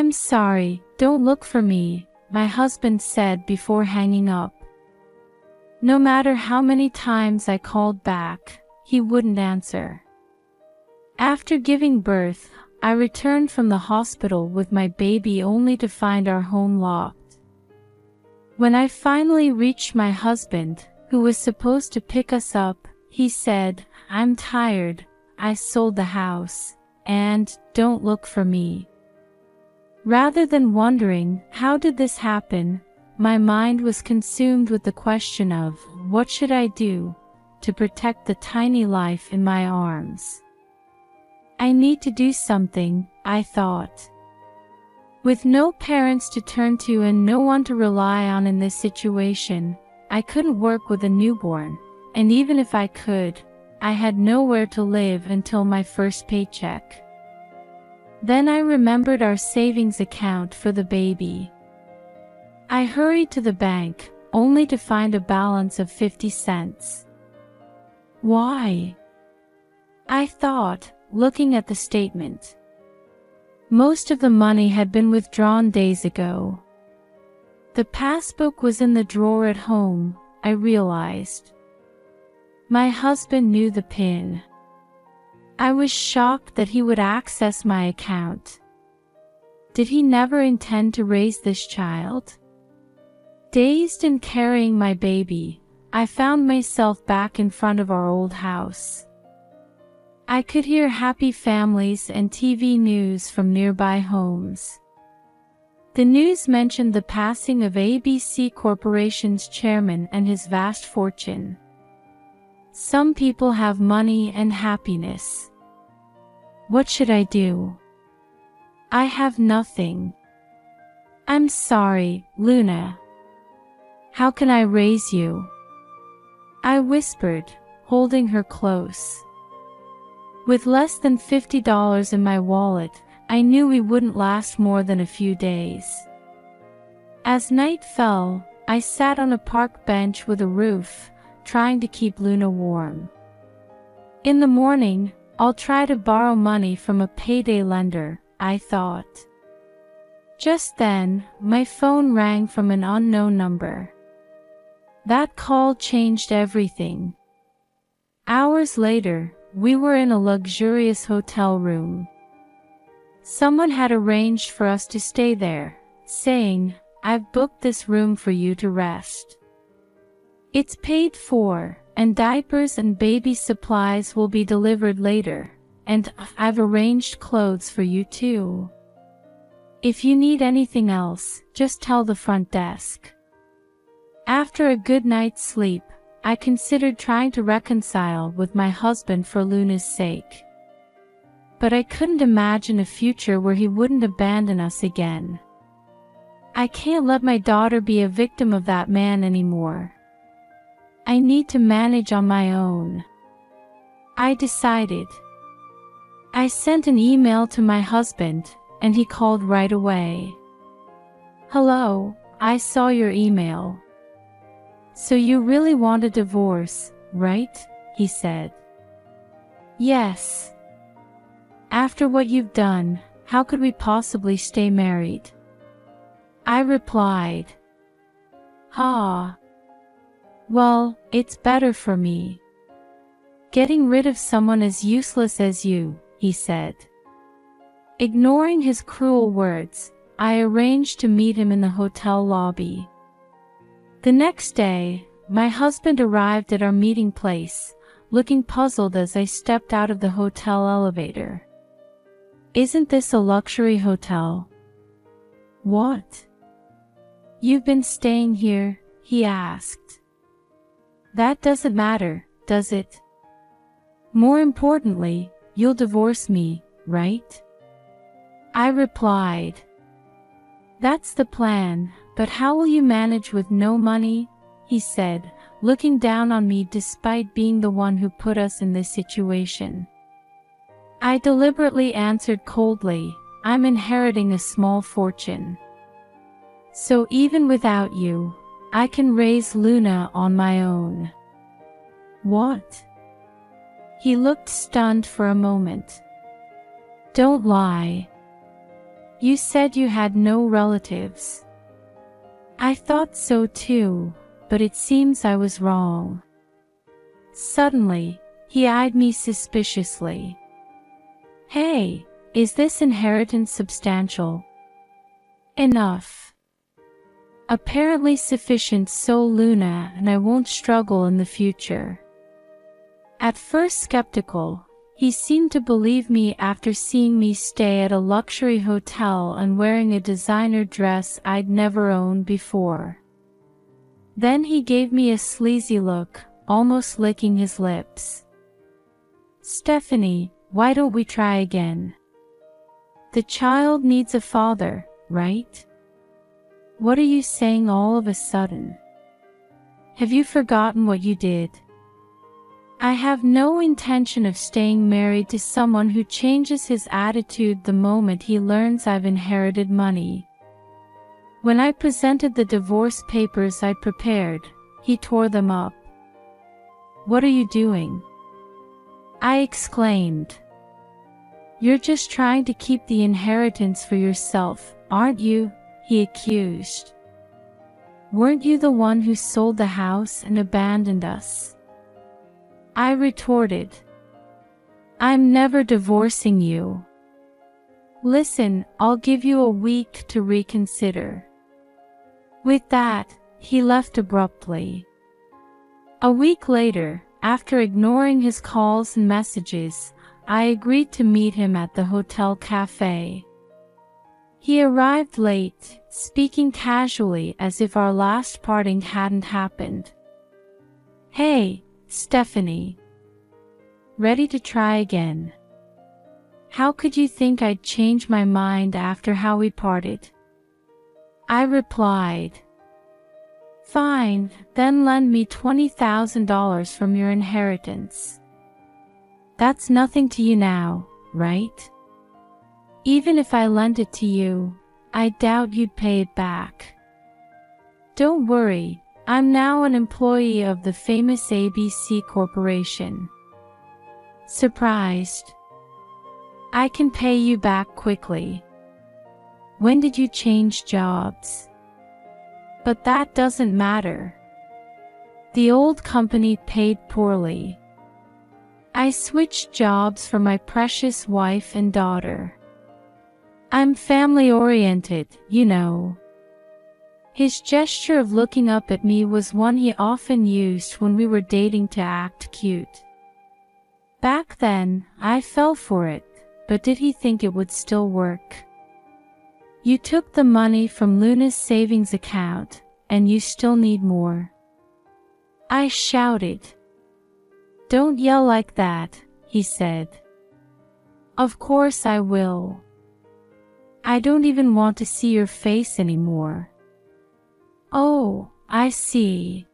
I'm sorry, don't look for me, my husband said before hanging up. No matter how many times I called back, he wouldn't answer. After giving birth, I returned from the hospital with my baby only to find our home locked. When I finally reached my husband, who was supposed to pick us up, he said, "I'm tired, I sold the house, and don't look for me." Rather than wondering, how did this happen, my mind was consumed with the question of, what should I do to protect the tiny life in my arms? I need to do something, I thought. With no parents to turn to and no one to rely on in this situation, I couldn't work with a newborn, and even if I could, I had nowhere to live until my first paycheck. Then I remembered our savings account for the baby. I hurried to the bank, only to find a balance of 50 cents. Why? I thought, looking at the statement. Most of the money had been withdrawn days ago. The passbook was in the drawer at home, I realized. My husband knew the PIN. I was shocked that he would access my account. Did he never intend to raise this child? Dazed and carrying my baby, I found myself back in front of our old house. I could hear happy families and TV news from nearby homes. The news mentioned the passing of ABC Corporation's chairman and his vast fortune. Some people have money and happiness. What should I do? I have nothing. I'm sorry, Luna. How can I raise you? I whispered, holding her close. With less than $50 in my wallet, I knew we wouldn't last more than a few days. As night fell, I sat on a park bench with a roof, trying to keep Luna warm. In the morning, I'll try to borrow money from a payday lender, I thought. Just then, my phone rang from an unknown number. That call changed everything. Hours later, we were in a luxurious hotel room. Someone had arranged for us to stay there, saying, "I've booked this room for you to rest. It's paid for, and diapers and baby supplies will be delivered later, and I've arranged clothes for you too. If you need anything else, just tell the front desk." After a good night's sleep, I considered trying to reconcile with my husband for Luna's sake. But I couldn't imagine a future where he wouldn't abandon us again. I can't let my daughter be a victim of that man anymore. I need to manage on my own. I decided. I sent an email to my husband, and he called right away. "Hello, I saw your email. So you really want a divorce, right?" he said. "Yes. After what you've done, how could we possibly stay married?" I replied. "Ah. Well, it's better for me. Getting rid of someone as useless as you," he said. Ignoring his cruel words, I arranged to meet him in the hotel lobby. The next day, my husband arrived at our meeting place, looking puzzled as I stepped out of the hotel elevator. "Isn't this a luxury hotel?" "What? You've been staying here?" he asked. "That doesn't matter, does it? More importantly, you'll divorce me, right?" I replied. "That's the plan, but how will you manage with no money?" he said, looking down on me despite being the one who put us in this situation. I deliberately answered coldly, "I'm inheriting a small fortune. So even without you, I can raise Luna on my own." "What?" He looked stunned for a moment. "Don't lie. You said you had no relatives. I thought so too, but it seems I was wrong. Suddenly, he eyed me suspiciously. Hey, is this inheritance substantial? Enough. Apparently sufficient, so Luna and I won't struggle in the future. At first skeptical, he seemed to believe me after seeing me stay at a luxury hotel and wearing a designer dress I'd never owned before. Then he gave me a sleazy look, almost licking his lips. Stephanie, why don't we try again? The child needs a father, right? What are you saying all of a sudden? Have you forgotten what you did? I have no intention of staying married to someone who changes his attitude the moment he learns I've inherited money. When I presented the divorce papers I'd prepared, he tore them up. What are you doing? I exclaimed. You're just trying to keep the inheritance for yourself, aren't you? He accused. Weren't you the one who sold the house and abandoned us? I retorted. I'm never divorcing you. Listen, I'll give you a week to reconsider. With that, he left abruptly. A week later, after ignoring his calls and messages, I agreed to meet him at the hotel cafe. He arrived late, speaking casually as if our last parting hadn't happened. Hey, Stephanie. Ready to try again? How could you think I'd change my mind after how we parted? I replied. Fine, then lend me $20,000 from your inheritance. That's nothing to you now, right? Even if I lent it to you, I doubt you'd pay it back. Don't worry, I'm now an employee of the famous ABC Corporation. Surprised? I can pay you back quickly. When did you change jobs? But that doesn't matter. The old company paid poorly. I switched jobs for my precious wife and daughter. I'm family-oriented, you know. His gesture of looking up at me was one he often used when we were dating to act cute. Back then, I fell for it, but did he think it would still work? You took the money from Luna's savings account, and you still need more. I shouted. Don't yell like that, he said. Of course I will. I don't even want to see your face anymore. Oh, I see.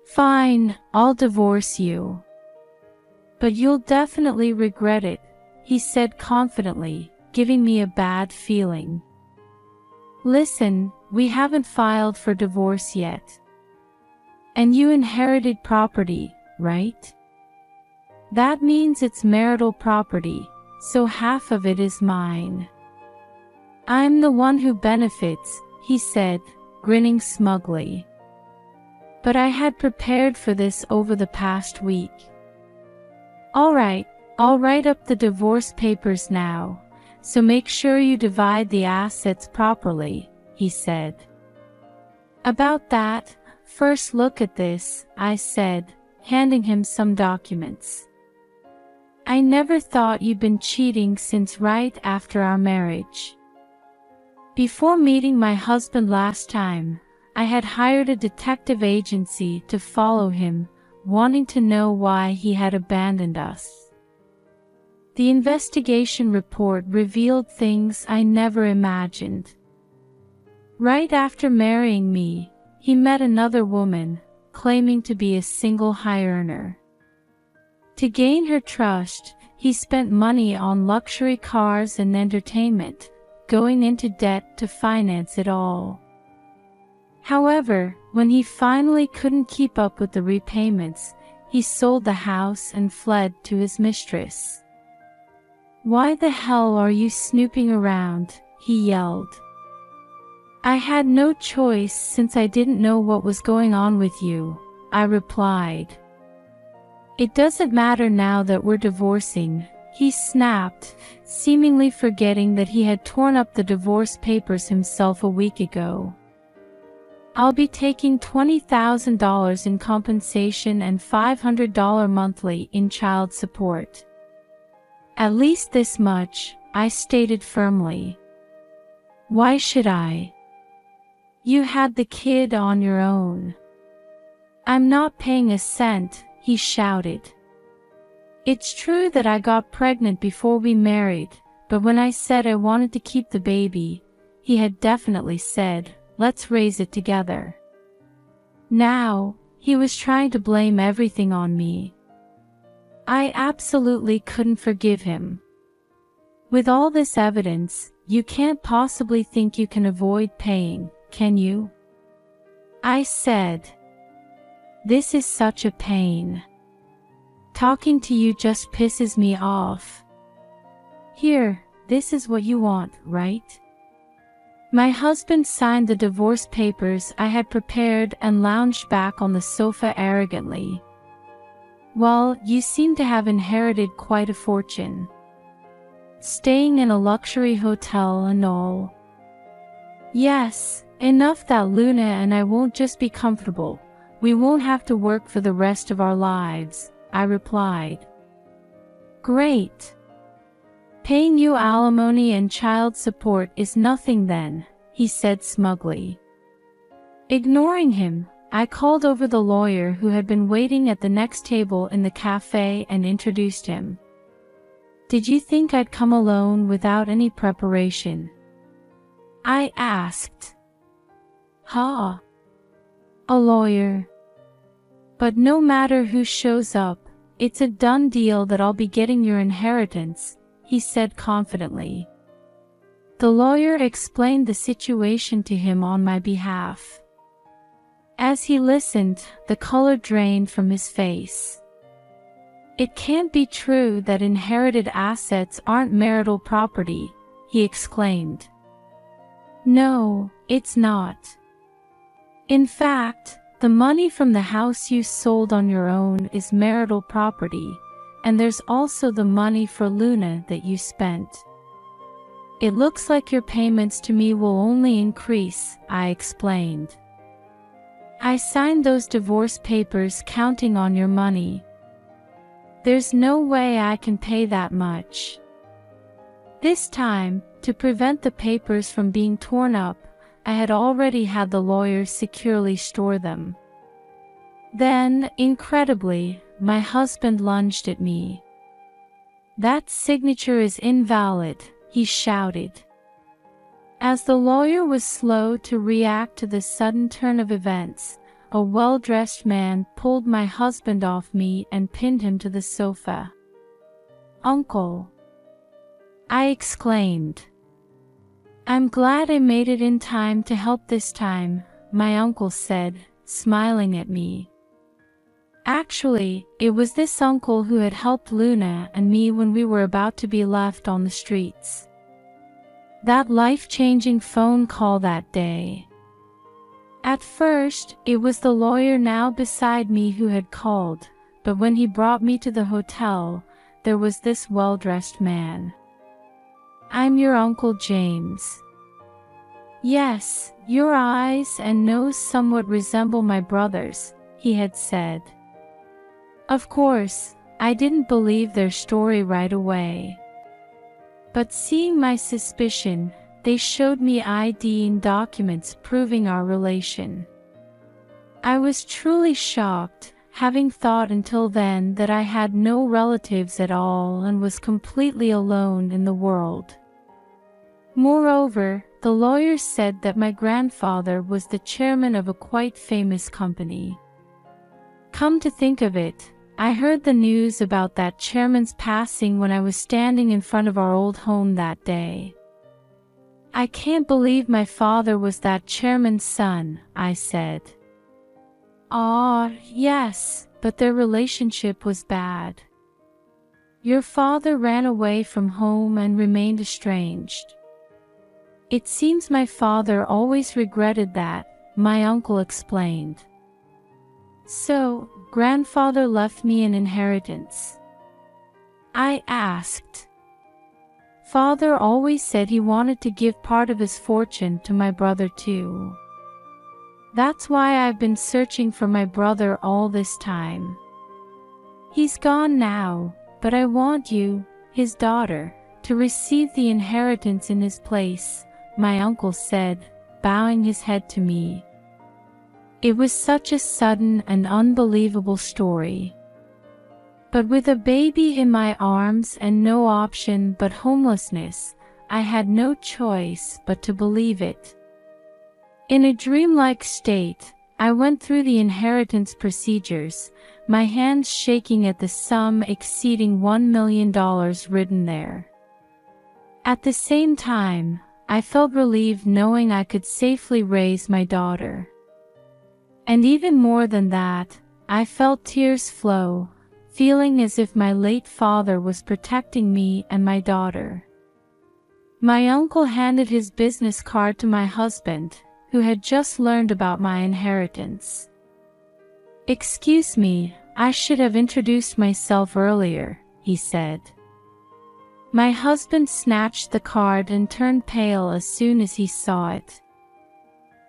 Fine, I'll divorce you. But you'll definitely regret it, he said confidently, giving me a bad feeling. Listen, we haven't filed for divorce yet. And you inherited property, right? That means it's marital property, so half of it is mine. I'm the one who benefits, he said, grinning smugly. But I had prepared for this over the past week. All right, I'll write up the divorce papers now, so make sure you divide the assets properly, he said. About that, first look at this, I said, handing him some documents. I never thought you'd been cheating since right after our marriage. Before meeting my husband last time, I had hired a detective agency to follow him, wanting to know why he had abandoned us. The investigation report revealed things I never imagined. Right after marrying me, he met another woman, claiming to be a single high earner. To gain her trust, he spent money on luxury cars and entertainment, going into debt to finance it all. However, when he finally couldn't keep up with the repayments, he sold the house and fled to his mistress. Why the hell are you snooping around? he yelled. I had no choice since I didn't know what was going on with you, I replied. It doesn't matter now that we're divorcing, he snapped, seemingly forgetting that he had torn up the divorce papers himself a week ago. I'll be taking $20,000 in compensation and $500 monthly in child support. At least this much, I stated firmly. Why should I? You had the kid on your own. I'm not paying a cent, he shouted. It's true that I got pregnant before we married, but when I said I wanted to keep the baby, he had definitely said, let's raise it together. Now, he was trying to blame everything on me. I absolutely couldn't forgive him. With all this evidence, you can't possibly think you can avoid paying, can you? I said. This is such a pain. Talking to you just pisses me off. Here, this is what you want, right? My husband signed the divorce papers I had prepared and lounged back on the sofa arrogantly. Well, you seem to have inherited quite a fortune. Staying in a luxury hotel and all. Yes, enough that Luna and I won't just be comfortable. We won't have to work for the rest of our lives, I replied. Great. Paying you alimony and child support is nothing then, he said smugly. Ignoring him, I called over the lawyer who had been waiting at the next table in the cafe and introduced him. Did you think I'd come alone without any preparation? I asked. Ha! A lawyer. But no matter who shows up, it's a done deal that I'll be getting your inheritance, he said confidently. The lawyer explained the situation to him on my behalf. As he listened, the color drained from his face. It can't be true that inherited assets aren't marital property, he exclaimed. No, it's not. In fact, the money from the house you sold on your own is marital property, and there's also the money for Luna that you spent. It looks like your payments to me will only increase, I explained. I signed those divorce papers counting on your money. There's no way I can pay that much. This time, to prevent the papers from being torn up, I had already had the lawyers securely store them. Then, incredibly, my husband lunged at me. That signature is invalid, he shouted. As the lawyer was slow to react to the sudden turn of events, a well-dressed man pulled my husband off me and pinned him to the sofa. Uncle! I exclaimed. I'm glad I made it in time to help this time, my uncle said, smiling at me. Actually, it was this uncle who had helped Luna and me when we were about to be left on the streets. That life-changing phone call that day. At first, it was the lawyer now beside me who had called, but when he brought me to the hotel, there was this well-dressed man. I'm your Uncle James. Yes, your eyes and nose somewhat resemble my brother's, he had said. Of course, I didn't believe their story right away. But seeing my suspicion, they showed me ID and documents proving our relation. I was truly shocked, having thought until then that I had no relatives at all and was completely alone in the world. Moreover, the lawyer said that my grandfather was the chairman of a quite famous company. Come to think of it, I heard the news about that chairman's passing when I was standing in front of our old home that day. I can't believe my father was that chairman's son, I said. Ah, yes, but their relationship was bad. Your father ran away from home and remained estranged. It seems my father always regretted that, my uncle explained. So, grandfather left me an inheritance? I asked. Father always said he wanted to give part of his fortune to my brother too. That's why I've been searching for my brother all this time. He's gone now, but I want you, his daughter, to receive the inheritance in his place, my uncle said, bowing his head to me. It was such a sudden and unbelievable story. But with a baby in my arms and no option but homelessness, I had no choice but to believe it. In a dreamlike state, I went through the inheritance procedures, my hands shaking at the sum exceeding $1 million written there. At the same time, I felt relieved knowing I could safely raise my daughter. And even more than that, I felt tears flow, feeling as if my late father was protecting me and my daughter. My uncle handed his business card to my husband, who had just learned about my inheritance. "Excuse me, I should have introduced myself earlier," he said. My husband snatched the card and turned pale as soon as he saw it.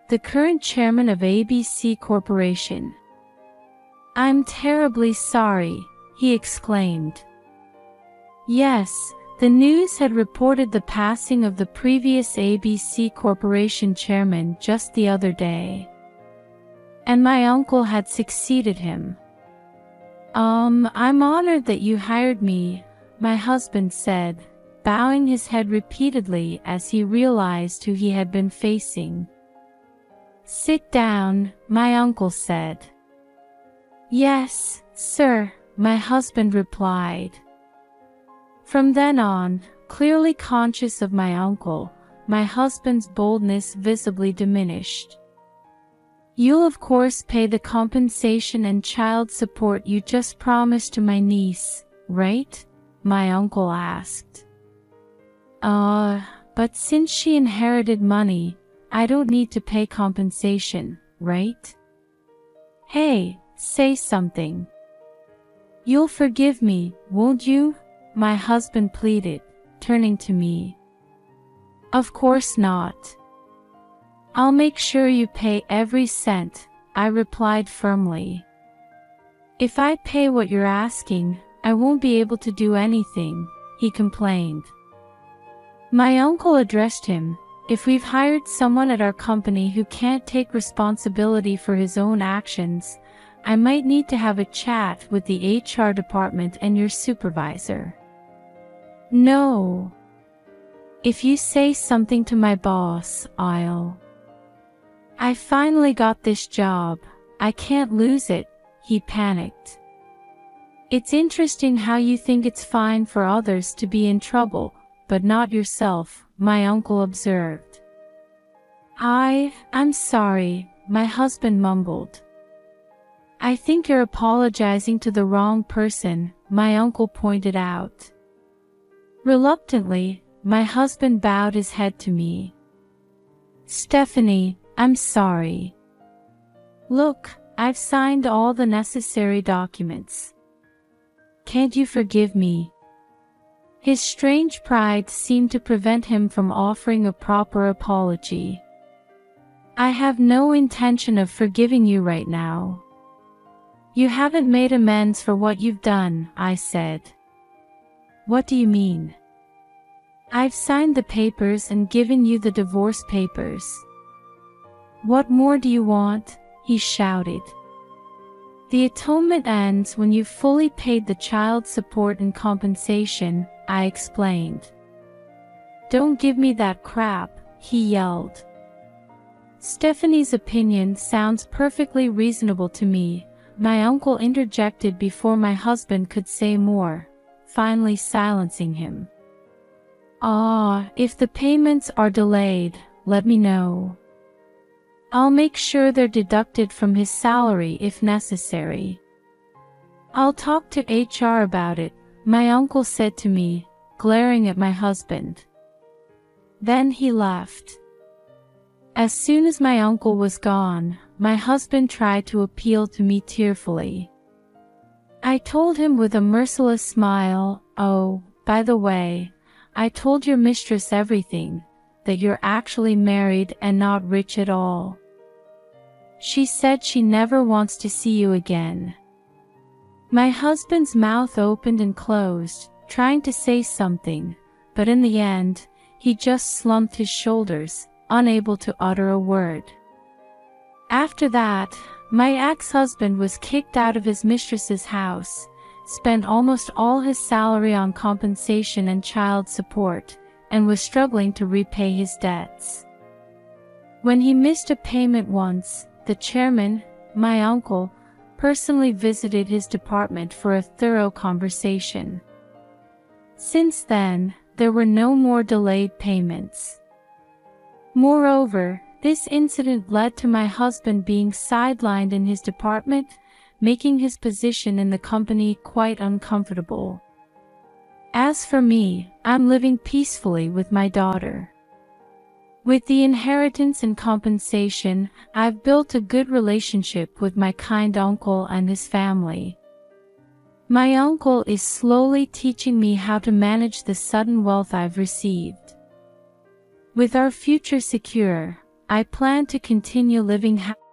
The current chairman of ABC Corporation. "I'm terribly sorry," he exclaimed. Yes, the news had reported the passing of the previous ABC Corporation chairman just the other day. And my uncle had succeeded him. I'm honored that you hired me," my husband said, bowing his head repeatedly as he realized who he had been facing. "Sit down," my uncle said. "Yes, sir," my husband replied. From then on, clearly conscious of my uncle, my husband's boldness visibly diminished. "You'll of course pay the compensation and child support you just promised to my niece, right?" my uncle asked. But since she inherited money, I don't need to pay compensation, right?" "Hey, say something. You'll forgive me, won't you?" my husband pleaded, turning to me. "Of course not. I'll make sure you pay every cent," I replied firmly. "If I pay what you're asking, I won't be able to do anything," he complained. My uncle addressed him. "If we've hired someone at our company who can't take responsibility for his own actions, I might need to have a chat with the HR department and your supervisor." "No. If you say something to my boss, I finally got this job. I can't lose it," he panicked. "It's interesting how you think it's fine for others to be in trouble, but not yourself," my uncle observed. I'm sorry," my husband mumbled. "I think you're apologizing to the wrong person," my uncle pointed out. Reluctantly, my husband bowed his head to me. "Stephanie, I'm sorry. Look, I've signed all the necessary documents. Can't you forgive me?" His strange pride seemed to prevent him from offering a proper apology. "I have no intention of forgiving you right now. You haven't made amends for what you've done," I said. "What do you mean?" "I've signed the papers and given you the divorce papers. What more do you want?" he shouted. "The atonement ends when you've fully paid the child support and compensation," I explained. "Don't give me that crap," he yelled. "Stephanie's opinion sounds perfectly reasonable to me," my uncle interjected before my husband could say more, finally silencing him. If the payments are delayed, let me know. I'll make sure they're deducted from his salary if necessary." "I'll talk to HR about it," my uncle said to me, glaring at my husband. Then he left. As soon as my uncle was gone, my husband tried to appeal to me tearfully. I told him with a merciless smile, "Oh, by the way, I told your mistress everything, that you're actually married and not rich at all. She said she never wants to see you again." My husband's mouth opened and closed, trying to say something, but in the end, he just slumped his shoulders, unable to utter a word. After that, my ex-husband was kicked out of his mistress's house, spent almost all his salary on compensation and child support, and was struggling to repay his debts. When he missed a payment once, the chairman, my uncle, personally visited his department for a thorough conversation. Since then, there were no more delayed payments. Moreover, this incident led to my husband being sidelined in his department, making his position in the company quite uncomfortable. As for me, I'm living peacefully with my daughter. With the inheritance and compensation, I've built a good relationship with my kind uncle and his family. My uncle is slowly teaching me how to manage the sudden wealth I've received. With our future secure, I plan to continue living happily.